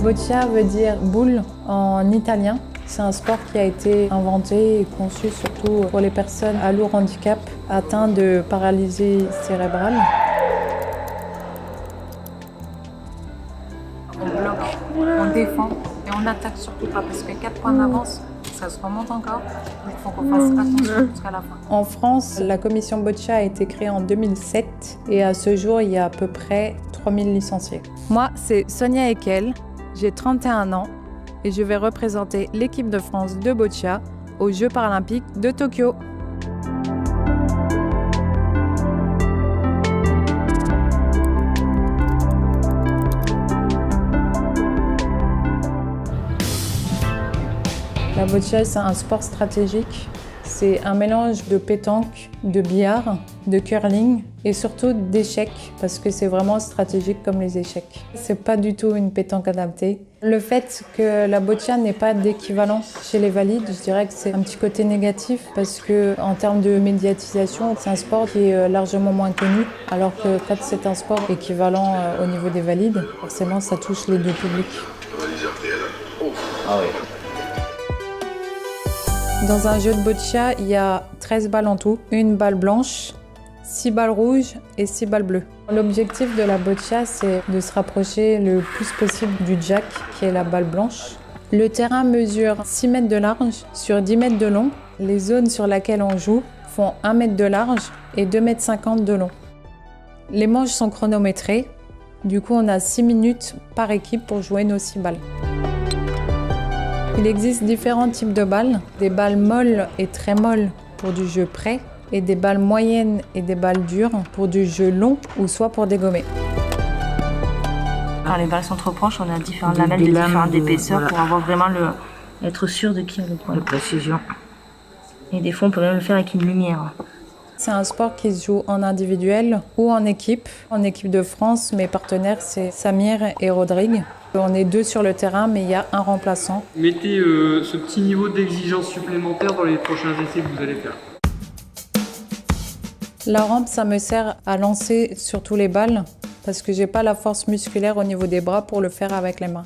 Boccia veut dire boule en italien. C'est un sport qui a été inventé et conçu surtout pour les personnes à lourd handicap atteintes de paralysie cérébrale. On bloque, on défend et on n'attaque surtout pas parce que 4 points d'avance, ça se remonte encore. Il faut qu'on fasse attention jusqu'à la fin. En France, la commission Boccia a été créée en 2007 et à ce jour, il y a à peu près 3000 licenciés. Moi, c'est Sonia Ekel, j'ai 31 ans et je vais représenter l'équipe de France de Boccia aux Jeux paralympiques de Tokyo. La Boccia, c'est un sport stratégique. C'est un mélange de pétanque, de billard, de curling et surtout d'échecs parce que c'est vraiment stratégique comme les échecs. C'est pas du tout une pétanque adaptée. Le fait que la Boccia n'ait pas d'équivalent chez les valides, je dirais que c'est un petit côté négatif parce que en termes de médiatisation, c'est un sport qui est largement moins connu alors que quand c'est un sport équivalent au niveau des valides, forcément ça touche les deux publics. Ah oui. Dans un jeu de Boccia, il y a 13 balles en tout, une balle blanche, 6 balles rouges et 6 balles bleues. L'objectif de la Boccia, c'est de se rapprocher le plus possible du jack, qui est la balle blanche. Le terrain mesure 6 mètres de large sur 10 mètres de long. Les zones sur lesquelles on joue font 1 mètre de large et 2,50 m de long. Les manches sont chronométrées, du coup on a 6 minutes par équipe pour jouer nos 6 balles. Il existe différents types de balles, des balles molles et très molles pour du jeu prêt et des balles moyennes et des balles dures pour du jeu long ou soit pour dégommer. Quand les balles sont trop proches, on a différentes lamelles de différentes épaisseurs voilà. Pour avoir vraiment être sûr de qui a le point. De précision. Et des fois, on peut même le faire avec une lumière. C'est un sport qui se joue en individuel ou en équipe. En équipe de France, mes partenaires, c'est Samir et Rodrigue. On est 2 sur le terrain, mais il y a un remplaçant. Mettez ce petit niveau d'exigence supplémentaire dans les prochains essais que vous allez faire. La rampe, ça me sert à lancer surtout les balles parce que j'ai pas la force musculaire au niveau des bras pour le faire avec les mains.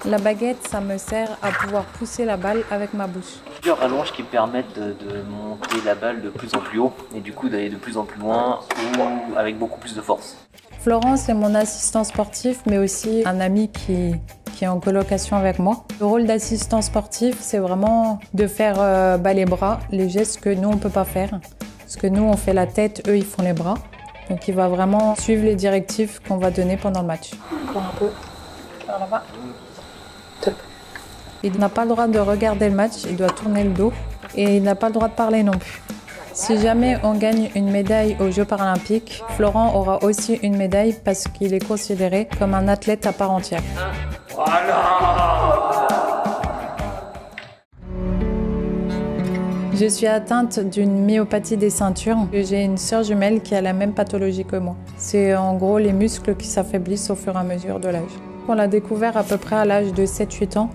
La baguette, ça me sert à pouvoir pousser la balle avec ma bouche. Plusieurs rallonges qui permettent de monter la balle de plus en plus haut et du coup d'aller de plus en plus loin ou avec beaucoup plus de force. Florence est mon assistant sportif, mais aussi un ami qui est en colocation avec moi. Le rôle d'assistant sportif, c'est vraiment de faire les bras, les gestes que nous, on ne peut pas faire. Parce que nous, on fait la tête, eux, ils font les bras. Donc, il va vraiment suivre les directives qu'on va donner pendant le match. Encore un peu. Par là-bas. Top. Il n'a pas le droit de regarder le match, il doit tourner le dos. Et il n'a pas le droit de parler non plus. Si jamais on gagne une médaille aux Jeux paralympiques, Florent aura aussi une médaille parce qu'il est considéré comme un athlète à part entière. Voilà. Je suis atteinte d'une myopathie des ceintures. J'ai une sœur jumelle qui a la même pathologie que moi. C'est en gros les muscles qui s'affaiblissent au fur et à mesure de l'âge. On l'a découvert à peu près à l'âge de 7-8 ans.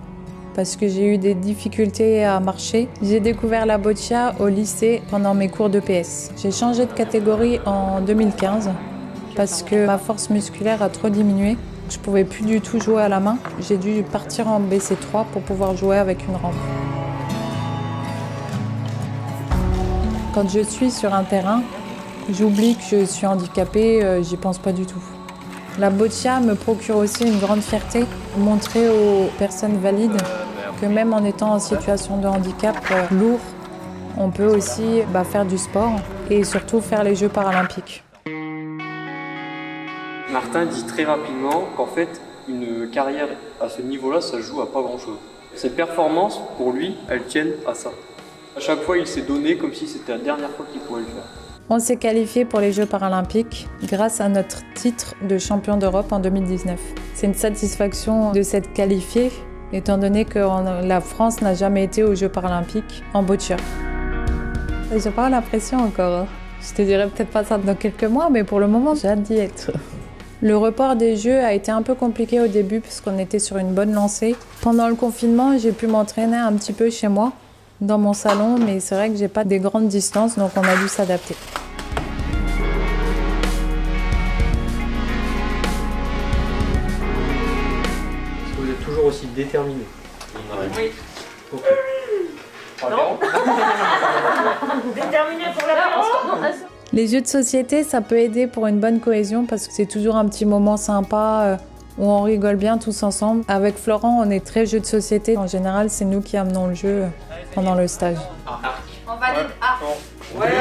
Parce que j'ai eu des difficultés à marcher. J'ai découvert la Boccia au lycée pendant mes cours de PS. J'ai changé de catégorie en 2015 parce que ma force musculaire a trop diminué. Je ne pouvais plus du tout jouer à la main. J'ai dû partir en BC3 pour pouvoir jouer avec une rampe. Quand je suis sur un terrain, j'oublie que je suis handicapée, j'y pense pas du tout. La Boccia me procure aussi une grande fierté, montrer aux personnes valides que même en étant en situation de handicap lourd, on peut aussi faire du sport et surtout faire les Jeux paralympiques. Martin dit très rapidement qu'en fait, une carrière à ce niveau-là, ça joue à pas grand-chose. Ses performances, pour lui, elles tiennent à ça. À chaque fois, il s'est donné comme si c'était la dernière fois qu'il pouvait le faire. On s'est qualifié pour les Jeux paralympiques grâce à notre titre de champion d'Europe en 2019. C'est une satisfaction de s'être qualifié, étant donné que la France n'a jamais été aux Jeux paralympiques en Boccia. J'ai pas l'impression encore. Je te dirais peut-être pas ça dans quelques mois, mais pour le moment, j'ai hâte d'y être. Le report des Jeux a été un peu compliqué au début parce qu'on était sur une bonne lancée. Pendant le confinement, j'ai pu m'entraîner un petit peu chez moi, dans mon salon, mais c'est vrai que j'ai pas des grandes distances, donc on a dû s'adapter. aussi déterminé. Oui. Ok. Non. Déterminé pour l'apéro. Les jeux de société, ça peut aider pour une bonne cohésion parce que c'est toujours un petit moment sympa où on rigole bien tous ensemble. Avec Florent, on est très jeux de société. En général, c'est nous qui amenons le jeu pendant le stage. On valide A. Ouais.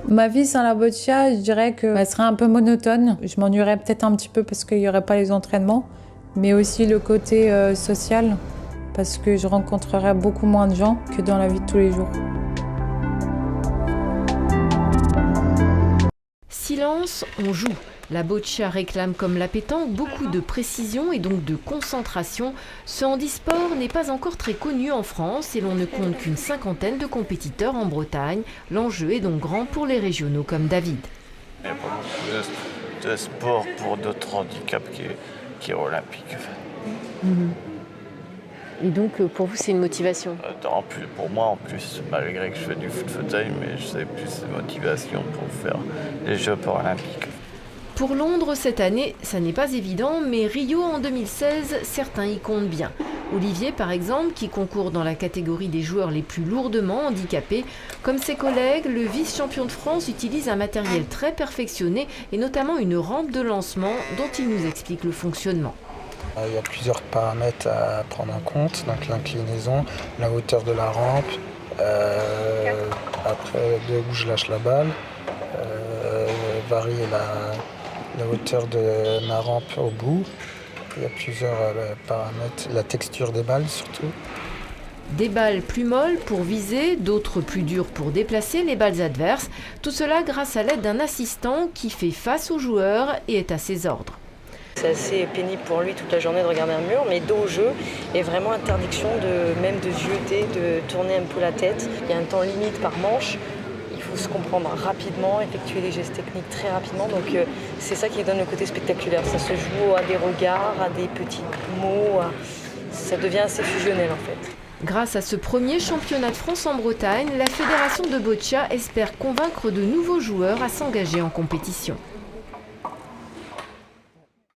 Ma vie sans la boccia, je dirais qu'elle serait un peu monotone. Je m'ennuierais peut-être un petit peu parce qu'il n'y aurait pas les entraînements, mais aussi le côté social parce que je rencontrerais beaucoup moins de gens que dans la vie de tous les jours. Silence, on joue. La boccia réclame comme la pétanque beaucoup de précision et donc de concentration. Ce handisport n'est pas encore très connu en France et l'on ne compte qu'une 50aine de compétiteurs en Bretagne. L'enjeu est donc grand pour les régionaux comme David. Il n'y a pas beaucoup de sport pour d'autres handicaps qui est olympique. Et donc pour vous c'est une motivation? Pour moi en plus, malgré que je fais du foot fauteuil, mais je sais plus de motivation pour faire les Jeux paralympiques. Pour Londres cette année, ça n'est pas évident, mais Rio en 2016, certains y comptent bien. Olivier par exemple, qui concourt dans la catégorie des joueurs les plus lourdement handicapés. Comme ses collègues, le vice-champion de France utilise un matériel très perfectionné et notamment une rampe de lancement dont il nous explique le fonctionnement. Il y a plusieurs paramètres à prendre en compte, donc l'inclinaison, la hauteur de la rampe, après de où je lâche la balle, varier la hauteur de ma rampe au bout. Il y a plusieurs paramètres, la texture des balles surtout. Des balles plus molles pour viser, d'autres plus dures pour déplacer les balles adverses. Tout cela grâce à l'aide d'un assistant qui fait face aux joueurs et est à ses ordres. C'est assez pénible pour lui toute la journée de regarder un mur, mais dos au jeu et vraiment interdiction même de zioter, de tourner un peu la tête. Il y a un temps limite par manche, il faut se comprendre rapidement, effectuer des gestes techniques très rapidement, donc c'est ça qui donne le côté spectaculaire. Ça se joue à des regards, à des petits mots, ça devient assez fusionnel en fait. Grâce à ce premier championnat de France en Bretagne, la fédération de boccia espère convaincre de nouveaux joueurs à s'engager en compétition.